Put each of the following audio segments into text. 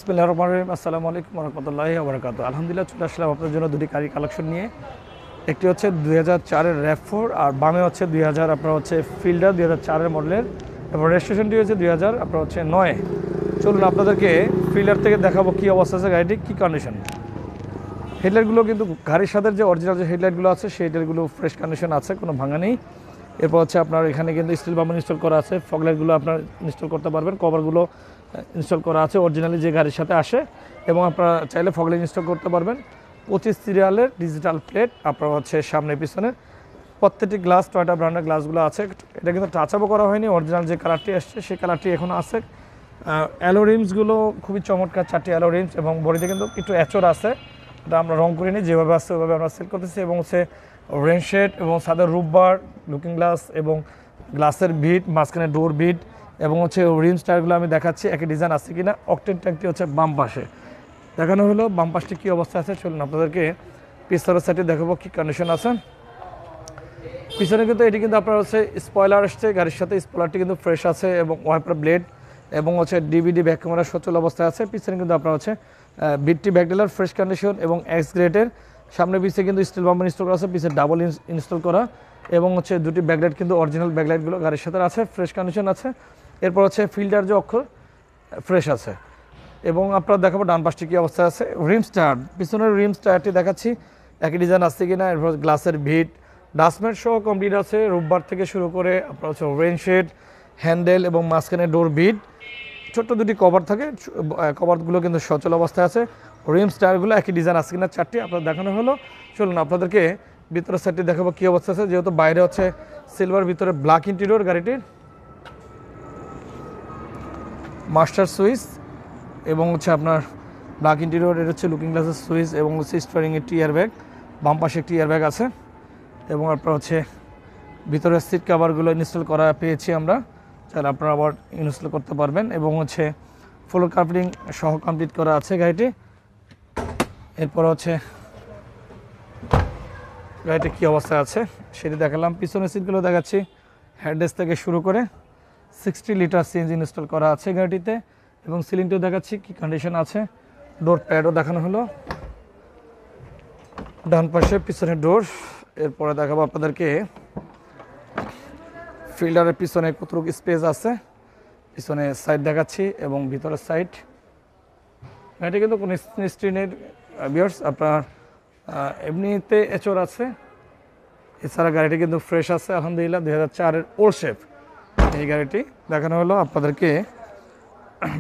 বিসমিল্লাহির রহমানির রহিম। আসসালামু আলাইকুম ওয়া রাহমাতুল্লাহি ওয়া বারাকাতুহু। আলহামদুলিল্লাহ চলে আসলাম আপনাদের জন্য দুটি গাড়ি কালেকশন নিয়ে। একটি হচ্ছে 2004 এর RAV4 আর বামে হচ্ছে 2000 আপনার হচ্ছে ফিল্ডার 2004 এর মডেলের এবং রেজিস্ট্রেশনটি হচ্ছে 2000 আপনার হচ্ছে 9। চলুন আপনাদেরকে ফিল্ডার থেকে দেখাবো কী অবস্থা আছে গাড়িটি, কী কন্ডিশন। হেডলাইটগুলো কিন্তু গাড়ির সাথে যে অরিজিনাল যে হেডলাইটগুলো আছে সেই হেডলাইটগুলো ফ্রেশ কন্ডিশন আছে, কোনো ভাঙা নেই। এরপর হচ্ছে আপনার এখানে কিন্তু স্টিল বাম্পার ইনস্টল করা আছে, ফগলাইটগুলো আপনার ইনস্টল করতে পারবেন, কভারগুলো ইনস্টল করা আছে অরিজিনালি যে গাড়ির সাথে আসে এবং আপনারা চাইলে ফগলাইট ইনস্টল করতে পারবেন। 25 সিরিয়ালের ডিজিটাল প্লেট আপনার হচ্ছে সামনে পিছনে প্রত্যেকটি গ্লাস টয়টা ব্র্যান্ডের গ্লাসগুলো আছে। এটা কিন্তু টাচ আপও করা হয়নি, অরিজিনাল যে কালারটি আসছে সেই কালারটি এখনও আছে। অ্যালো রিমসগুলো খুবই চমৎকার, 4টি অ্যালো রিমস এবং বডিতে কিন্তু একটু অ্যাচর আছে, এটা আমরা রং করিনি, যেভাবে আসছে ওইভাবে আমরা সেল করতেছি। এবং হচ্ছে রেনশেড এবং সাদা রুববার লুকিং গ্লাস এবং গ্লাসের বিট, মাঝখানে ডোর বিট এবং হচ্ছে রিম স্টারগুলো আমি দেখাচ্ছি একই ডিজাইন আছে কিনা। অকটেন ট্যাঙ্কটি হচ্ছে বাম পাশে দেখানো হলো, বাম পাশটি কী অবস্থা আছে চলুন আপনাদেরকে পিছনের সাইডে দেখাবো কী কন্ডিশন আছে। পিছনে কিন্তু এটি কিন্তু আপনার হচ্ছে স্পয়লার আসছে গাড়ির সাথে, স্পয়লারটি কিন্তু ফ্রেশ আছে এবং ওয়াইপার ব্লেড এবং হচ্ছে ডিভিডি ব্যাক ক্যামেরা সচল অবস্থায় আছে। পিছনে কিন্তু আপনার হচ্ছে বিটটি ব্যাকডেলার ফ্রেশ কন্ডিশন এবং এক্স গ্রেডের। সামনে পিছিয়ে কিন্তু স্টিল বাম্পার ইনস্টল করা আছে, পিছিয়ে ডাবল ইনস্টল করা এবং হচ্ছে দুটি ব্যাকলাইট কিন্তু অরিজিনাল ব্যাকলাইটগুলো গাড়ির সাথে আছে, ফ্রেশ কন্ডিশন আছে। এরপর হচ্ছে ফিল্টার যে অক্ষর ফ্রেশ আছে এবং আপনারা দেখাবো ডান পাশটি কী অবস্থা আছে। রিম স্টার, পিছনের রিম স্টারটি দেখাচ্ছি একই ডিজাইন আসছে কিনা। এরপর গ্লাসের ভিট ডাস্টম্যাট সহ কমপ্লিট আছে, রোববার থেকে শুরু করে আপনার হচ্ছে রেনশেড, হ্যান্ডেল এবং মাঝখানে ডোর বিট, ছোট্ট দুটি কভার থাকে, কভারগুলো কিন্তু সচল অবস্থায় আছে। রিম স্টারগুলো একই ডিজাইন আছে কিনা 4টি আপনার দেখানো হলো। চলুন আপনাদেরকে ভিতরের সাইডটি দেখাবো কী অবস্থা আছে। যেহেতু বাইরে হচ্ছে সিলভার, ভিতরে ব্ল্যাক ইন্টেরিয়র, গাড়িটির মাস্টার সুইচ এবং হচ্ছে আপনার ব্ল্যাক ইন্টেরিয়র, এটা হচ্ছে লুকিং গ্লাসের সুইচ এবং হচ্ছে স্টিয়ারিংয়ের টিয়ার ব্যাগ, বাম পাশে একটি এয়ার ব্যাগ আছে এবং আপনার হচ্ছে ভিতরের সিট কাভারগুলো ইনস্টল করা পেয়েছি আমরা, তাহলে আপনারা আবার ইনস্টল করতে পারবেন এবং হচ্ছে ফ্লোর কার্পেটিং সহ কমপ্লিট করা আছে গাড়িটি। এরপর হচ্ছে গাড়িটি কী অবস্থায় আছে সেটি দেখালাম। পিছনের সিটগুলো দেখাচ্ছি, হেডরেস্ট থেকে শুরু করে 60 লিটার সিএনজি ইনস্টল করা আছে গাড়িটিতে এবং সিলিংটিও দেখাচ্ছি কী কন্ডিশন আছে। ডোর প্যাডও দেখানো হলো, ডান পাশে পিছনে ডোর। এরপরে দেখাবো আপনাদেরকে ফিল্ডারের পিছনে কতটুকু স্পেস আছে, পিছনে সাইড দেখাচ্ছি এবং ভিতরের সাইড। গাড়িটি কিন্তু কোনো স্ক্রিনের বিয়ার্স আপনার এমনিতে এচর আছে, এছাড়া গাড়িটি কিন্তু ফ্রেশ আছে আলহামদুলিল্লাহ। 2004 এর ওল্ড শেপ এই গাড়িটি দেখানো হলো। আপনাদেরকে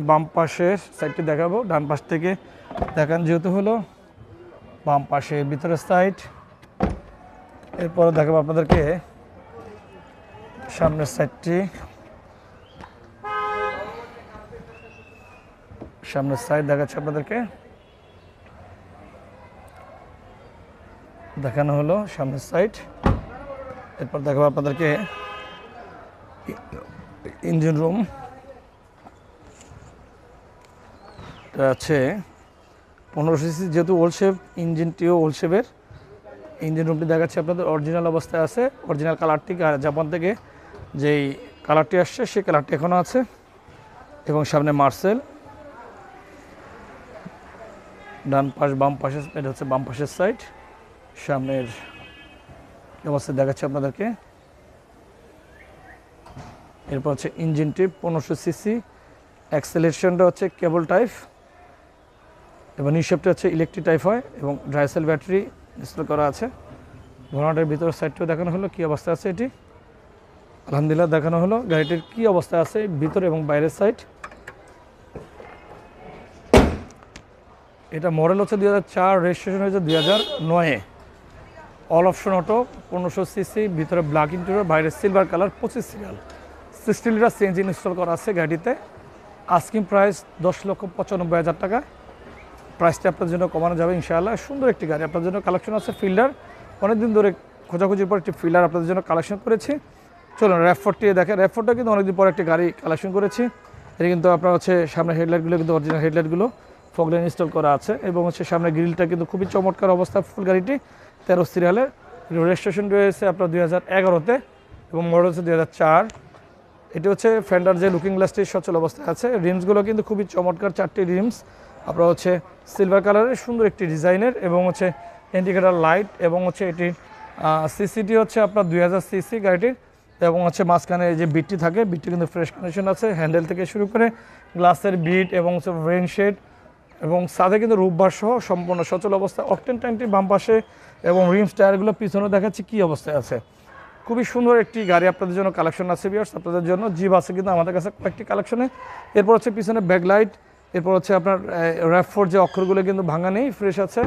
বাম পাশের সাইডটি দেখাবো, ডান পাশ থেকে দেখান যেহেতু হলো, বাম পাশে ভিতরের সাইড। এরপরে দেখাবো আপনাদেরকে সামনের সাইডটি, সামনের সাইড দেখাচ্ছে আপনাদেরকে, দেখানো হলো সামনের সাইড। এরপর দেখাবো আপনাদেরকে ইঞ্জিন রুম, এটা আছে 15 সিসি, যেহেতু ওল্ড শেপ ইঞ্জিনটিও ওল্ড শেপের। ইঞ্জিন রুমটি দেখাচ্ছে আপনাদের অরিজিনাল অবস্থায় আছে, অরিজিনাল কালারটি জাপান থেকে যেই কালারটি আসছে সেই কালারটি এখনও আছে এবং সামনে মার্সেল। ডান পাশ বাম পাশে, এটা হচ্ছে বাম পাশের সাইড, সামনের অবস্থা দেখাচ্ছে আপনাদেরকে। এরপর হচ্ছে ইঞ্জিনটি 1500 সিসি, অ্যাক্সেলারেশনটা হচ্ছে কেবল টাইপ এবং নিঃশব্দটা হচ্ছে ইলেকট্রিক টাইপ হয় এবং ড্রাই সেল ব্যাটারি ইনস্টল করা আছে। ঘোড়াটার ভিতরের সাইডটিও দেখানো হলো কী অবস্থা আছে, এটি আলহামদুলিল্লাহ দেখানো হলো। গাড়িটির কী অবস্থা আছে ভিতরে এবং বাইরের সাইড। এটা মডেল হচ্ছে 2004, রেজিস্ট্রেশন হয়েছে 2009-এ। অল অপশন অটো, 1500 সিসি, ভিতরে ব্ল্যাক ইন্টেরিয়র, বাইরে silver colour, 25 serial, 60 litre CNG install করা আছে গাড়িতে। আস্কিং প্রাইস 10,95,000 টাকা। প্রাইসটা আপনাদের জন্য কমানো যাবে ইনশাআল্লাহ। সুন্দর একটি গাড়ি আপনাদের জন্য কালেকশন আছে। ফিল্ডার অনেকদিন ধরে খোঁজাখুঁজির পর একটি ফিল্ডার আপনাদের জন্য কালেকশন করেছি। চলুন RAV4টি দেখেন। RAV4টা কিন্তু অনেকদিন পর একটি গাড়ি কালেকশন করেছি। এটা কিন্তু আপনার হচ্ছে সামনে হেডলাইটগুলো কিন্তু অরিজিনাল হেডলাইটগুলো, ফগলাইট ইনস্টল করা আছে এবং হচ্ছে সামনে গ্রিলটা কিন্তু খুবই চমৎকার অবস্থা। ফুল গাড়িটি 13 সিরিয়ালের, রেজিস্ট্রেশন রয়েছে আপনার 2011-তে এবং মডেল হচ্ছে 2004। এটি হচ্ছে ফেন্ডার যে লুকিং গ্লাসটি সচল অবস্থায় আছে। রিমসগুলো কিন্তু খুবই চমৎকার, 4টি রিমস আপনার হচ্ছে সিলভার কালারের সুন্দর একটি ডিজাইনের, এবং হচ্ছে ইন্ডিকেটার লাইট, এবং হচ্ছে এটির সিসিটি হচ্ছে আপনার 2000 সিসি গাড়িটির, এবং হচ্ছে মাঝখানে যে বিটটি থাকে, বিটটি কিন্তু ফ্রেশ কন্ডিশন আছে। হ্যান্ডেল থেকে শুরু করে গ্লাসের বিট এবং হচ্ছে রেইনশেড এবং সাথে কিন্তু রূপবার সহ সম্পূর্ণ সচল অবস্থা। অকটেন ট্যাঙ্কটি বাম পাশে এবং রিমস টায়ারগুলো পিছনে দেখাচ্ছি কী অবস্থায় আছে। খুবই সুন্দর একটি গাড়ি আপনাদের জন্য কালেকশন আছে ভিউয়ার্স, আপনাদের জন্য জিপ আছে কিন্তু আমাদের কাছে কয়েকটি কালেকশনে। এরপর হচ্ছে পিছনে ব্যাকলাইট, এরপর হচ্ছে আপনার RAV4 যে অক্ষরগুলো কিন্তু ভাঙা নেই, ফ্রেশ আছে।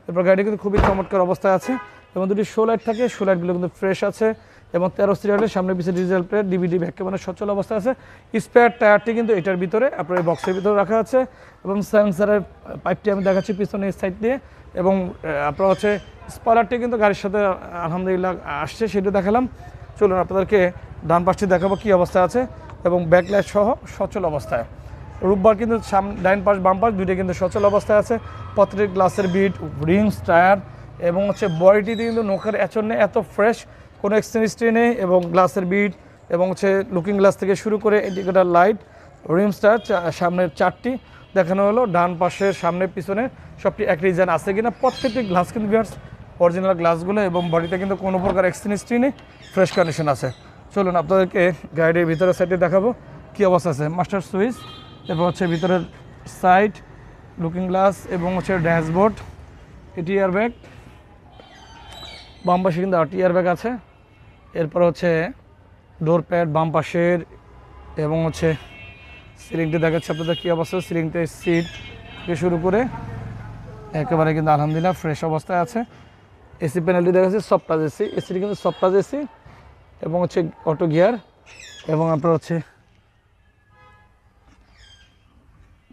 এরপর গাড়িটি কিন্তু খুবই চমৎকার অবস্থায় আছে, এবং দুটি শো লাইট থাকে, শো লাইটগুলো কিন্তু ফ্রেশ আছে, এবং 13 সিরিয়ালের সামনে পিছিয়ে digital plate, DVD back camera সচল অবস্থা আছে। স্পেয়ার টায়ারটি কিন্তু এটার ভিতরে আপনার এই বক্সের ভিতরে রাখা আছে, এবং সেন্সারের পাইপটি আমি দেখাচ্ছি পিছনে সাইড দিয়ে, এবং আপনার হচ্ছে স্পয়লারটি কিন্তু গাড়ির সাথে আলহামদুলিল্লাহ আসছে, সেটা দেখালাম। চলুন আপনাদেরকে ডান পাশটি দেখাবো কী অবস্থায় আছে, এবং ব্যাকলাইট সহ সচল অবস্থায়। রূপবার কিন্তু ডাইন পাশ বাম পাশ দুইটা কিন্তু সচল অবস্থায় আছে। প্রত্যেকটি গ্লাসের বিট, রিংস, টায়ার, এবং হচ্ছে বডিটিতে কিন্তু নোকের এচর নেই, এত ফ্রেশ, কোনো এক্সচেঞ্জ হিস্ট্রি নেই, এবং গ্লাসের বিট এবং হচ্ছে লুকিং গ্লাস থেকে শুরু করে ইন্ডিকেটার লাইট, রিমস টায়ার সামনের চারটি দেখানো হলো। ডান পাশের সামনে পিছনে সবটি এক ডিজাইন আছে কিনা, প্রত্যেকটি গ্লাস কিন্তু ভিউয়ার্স অরিজিনাল গ্লাসগুলো, এবং বডিতে কিন্তু কোনো প্রকার এক্সচেঞ্জ হিস্ট্রি নেই, ফ্রেশ কন্ডিশন আছে। চলুন আপনাদেরকে গাড়ির ভিতরের সাইডে দেখাবো কী অবস্থা আছে। মাস্টার সুইচ, এরপর হচ্ছে ভিতরের সাইড, লুকিং গ্লাস, এবং হচ্ছে ড্যাশবোর্ড, এটি এয়ারব্যাগ, বাম পাশে কিন্তু আরটি এয়ারব্যাগ আছে। এরপর হচ্ছে ডোর প্যাড বাম পাশের, এবং হচ্ছে সিলিংটি দেখাচ্ছে আপনাদের কী অবস্থা। সিলিংতে সিট থেকে শুরু করে একেবারে কিন্তু আলহামদুলিল্লাহ ফ্রেশ অবস্থায় আছে। এসি প্যানেলটি দেখাচ্ছে সফট টাচ এসি, এসিটি কিন্তু সফট টাচ এসি, এবং হচ্ছে অটো গিয়ার, এবং আপনার হচ্ছে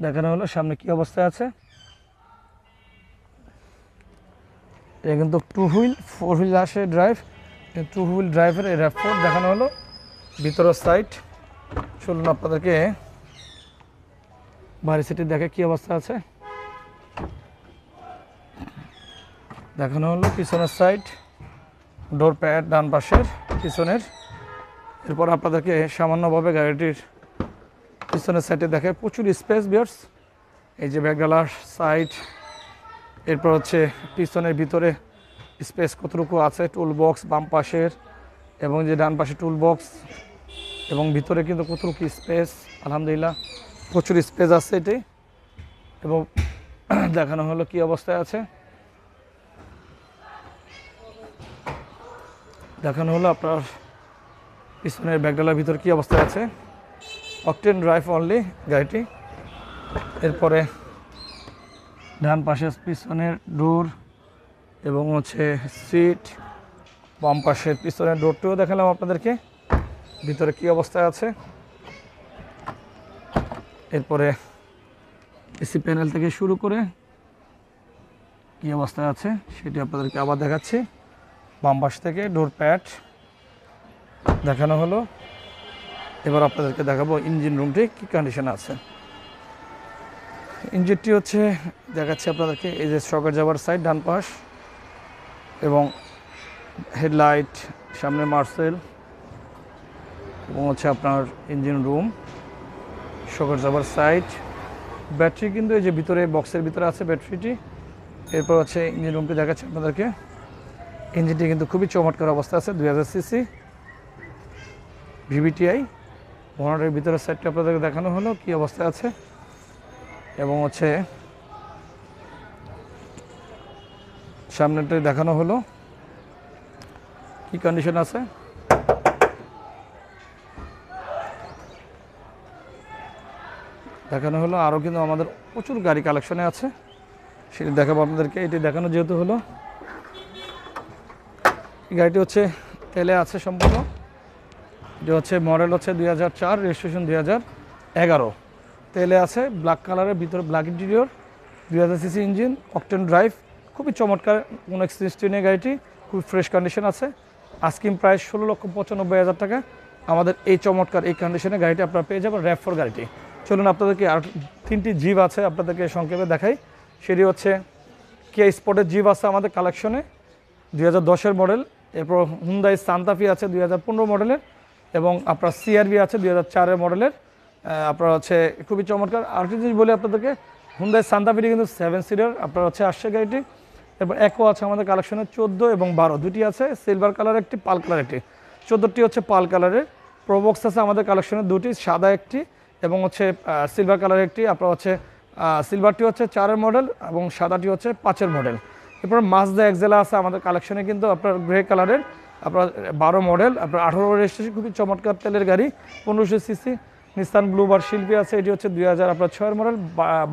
দেখানো হলো সামনে কী অবস্থায় আছে। এটা কিন্তু 2 হুইল 4 হুইল আসে ড্রাইভ, 2 হুইল ড্রাইভের এই RAV4 দেখানো হলো ভিতরের সাইড। চলুন আপনাদেরকে বাইরের সিটি দেখে কী অবস্থা আছে দেখানো হলো। পিছনের সাইড, ডোর প্যাড ডান পাশের পিছনের। এরপর আপনাদেরকে সামান্যভাবে গাড়িটির পিছনের সাইডে দেখে প্রচুর স্পেস বিয়ার্স, এই যে ব্যাকডালার সাইড, এরপর হচ্ছে পিছনের ভিতরে স্পেস কতটুকু আছে, টুল বক্স বাম পাশের, এবং যে ডান পাশে টুল বক্স, এবং ভিতরে কিন্তু কতটুকু স্পেস আলহামদুলিল্লাহ প্রচুর স্পেস আছে এটি। এবং দেখানো হলো কি অবস্থায় আছে, দেখানো হলো আপনার পিছনের ব্যাকডালার ভিতর কি অবস্থায় আছে। অকটেন ড্রাইভ অনলি গাড়িটি। এরপরে ডান পাশে পিছনের ডোর, এবং হচ্ছে সিট, বাম পাশের পিছনের ডোরটিও দেখালাম আপনাদেরকে ভিতরে কি অবস্থায় আছে। এরপরে এসি প্যানেল থেকে শুরু করে কি অবস্থায় আছে সেটি আপনাদেরকে আবার দেখাচ্ছি। বাম পাশ থেকে ডোর প্যাড দেখানো হলো। এবার আপনাদেরকে দেখাবো ইঞ্জিন রুমটি কী কন্ডিশনে আছে। ইঞ্জিনটি হচ্ছে দেখাচ্ছি আপনাদেরকে, এই যে শকের যাওয়ার সাইড ডান পাশ, এবং হেডলাইট, সামনে মার্সেল, এবং হচ্ছে আপনার ইঞ্জিন রুম, শকের যাওয়ার সাইড। ব্যাটারি কিন্তু এই যে ভিতরে বক্সের ভিতরে আছে ব্যাটারিটি। এরপর হচ্ছে ইঞ্জিন রুমটি দেখাচ্ছি আপনাদেরকে। ইঞ্জিনটি কিন্তু খুবই চমৎকার অবস্থা আছে, 2000 সিসি VVTi। বনেটের ভিতরের সাইডটা আপনাদেরকে দেখানো হলো কি অবস্থায় আছে, এবং হচ্ছে সামনেটাই দেখানো হলো কি কন্ডিশন আছে। দেখানো হলো আরও কিন্তু আমাদের প্রচুর গাড়ি কালেকশনে আছে, সেটি দেখাবো আপনাদেরকে। এটি দেখানো যেহেতু হলো, এই গাড়িটি হচ্ছে তেলে আছে সম্পূর্ণ। এটি হচ্ছে মডেল হচ্ছে 2004, রেজিস্ট্রেশন 2011, তেলে আছে, ব্ল্যাক কালারের ভিতরে black interior, 2000 CC engine, octane drive, খুবই চমৎকার, কোনো এক্সচেঞ্জ নেই গাড়িটি, খুবই ফ্রেশ কন্ডিশন আছে। আস্কিং প্রাইস 16,95,000 টাকা। আমাদের এই চমৎকার এই কন্ডিশনে গাড়িটি আপনারা পেয়ে যাবেন RAV4 গাড়িটি। চলুন আপনাদেরকে আর 3টি জিপ আছে আপনাদেরকে সংক্ষেপে দেখাই। সেটি হচ্ছে কিয়া স্পোর্টের জিপ আছে আমাদের কালেকশনে 2010-এর মডেল। এরপর হুন্ডাই সান্তা ফি আছে 2015 মডেলের, এবং আপনার CR-V আছে 2004-এর মডেলের। আপনার হচ্ছে খুবই চমৎকার। আরেকটি জিনিস বলি আপনাদেরকে, হুন্ডাই সান্তা ফে কিন্তু 7 সিটার আপনার হচ্ছে আসছে গাড়িটি। এরপর একো আছে আমাদের কালেকশনে 14 এবং 12 দুটি আছে, সিলভার কালার একটি, পাল কালার একটি। 14টি হচ্ছে পাল কালারের। প্রোবক্স আছে আমাদের কালেকশনে দুটি, সাদা একটি এবং হচ্ছে সিলভার কালার একটি। আপনার হচ্ছে সিলভারটি হচ্ছে 4-এর মডেল এবং সাদাটি হচ্ছে 5-এর মডেল। এরপর মাজদা এক্সেলা আছে আমাদের কালেকশনে কিন্তু আপনার গ্রে কালারের, আপনার 12 মডেল, আপনার 18 রেজিস্ট্রেশন, খুবই চমৎকার তেলের গাড়ি, 1500 সিসি। নিস্তান ব্লুবার শিল্পী আছে, এটি হচ্ছে 2006 মডেল,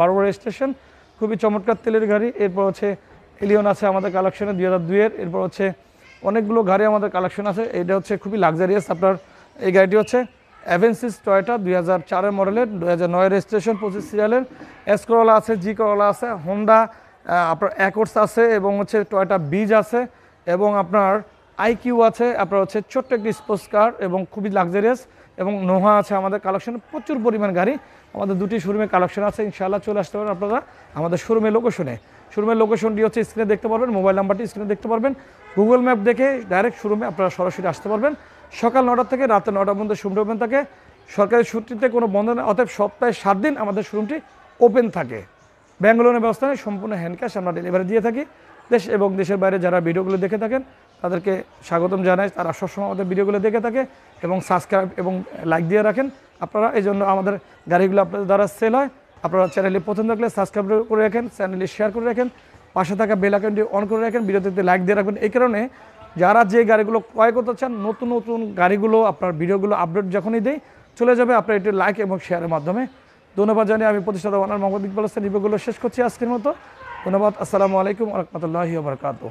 12 রেজিস্ট্রেশন, খুবই চমৎকার তেলের গাড়ি। এরপর হচ্ছে এলিয়ন আছে আমাদের কালেকশনে 2002-এর। এরপর হচ্ছে অনেকগুলো গাড়ি আমাদের কালেকশন আছে। এটা হচ্ছে খুবই লাক্সারিয়াস আপনার এই গাড়িটি হচ্ছে অ্যাভেন্সিস টয়োটা 2004-এর মডেলের, 2009 রেজিস্ট্রেশন, 25 সিরিয়ালের। এস করোলা আছে, জি করোলা আছে, হোন্ডা আপনার অ্যাকর্ডস আছে এবং হচ্ছে টয়োটা বিজ আছে এবং আপনার আইকিউ আছে। আপনার হচ্ছে ছোট্ট একটি স্পোর্টস কার এবং খুবই লাক্সারিয়াস এবং নোহা আছে আমাদের কালেকশনে। প্রচুর পরিমাণ গাড়ি আমাদের দুটি শোরুমে কালেকশন আছে। ইনশাআল্লাহ চলে আসতে পারেন আপনারা আমাদের শোরুমের লোকেশনে। শোরুমের লোকেশনটি হচ্ছে স্ক্রিনে দেখতে পারবেন, মোবাইল নাম্বারটি স্ক্রিনে দেখতে পারবেন। গুগল ম্যাপ দেখে ডাইরেক্ট শোরুমে আপনারা সরাসরি আসতে পারবেন। সকাল 9টা থেকে রাতে 9টা পর্যন্ত শোরুম ওপেন থাকে, সরকারি ছুটিতে কোনো বন্ধ নেই। অতএব সপ্তাহে 7 দিন আমাদের শোরুমটি ওপেন থাকে। ব্যাংক লোনের ব্যবস্থা নেই, সম্পূর্ণ হ্যান্ড ক্যাশ আমরা ডেলিভারি দিয়ে থাকি। দেশ এবং দেশের বাইরে যারা ভিডিওগুলো দেখে থাকেন তাদেরকে স্বাগতম জানাই, তারা সবসময় আমাদের ভিডিওগুলো দেখে থাকে এবং সাবস্ক্রাইব এবং লাইক দিয়ে রাখেন আপনারা। এই জন্য আমাদের গাড়িগুলো আপনাদের দ্বারা সেল হয়। আপনারা চ্যানেলটি পছন্দ রাখলে সাবস্ক্রাইব করে রাখেন, চ্যানেলটি শেয়ার করে রাখেন, পাশে থাকা বেল আইকনটি অন করে রাখেন, ভিডিওতে লাইক দিয়ে রাখবেন। এই কারণে যারা যে গাড়িগুলো ক্রয় করতে চান, নতুন নতুন গাড়িগুলো আপনার ভিডিওগুলো আপডেট যখনই দেয় চলে যাবে আপনার এটি লাইক এবং শেয়ারের মাধ্যমে। ধন্যবাদ জানিয়ে আমি প্রতিষ্ঠাতা ওনার মোহাম্মদ ইকবাল হোসেন রিভিউগুলো শেষ করছি আজকের মতো। ধন্যবাদ। আসসালামু আলাইকুম ওয়া রাহমাতুল্লাহি ওয়া বারাকাতুহু।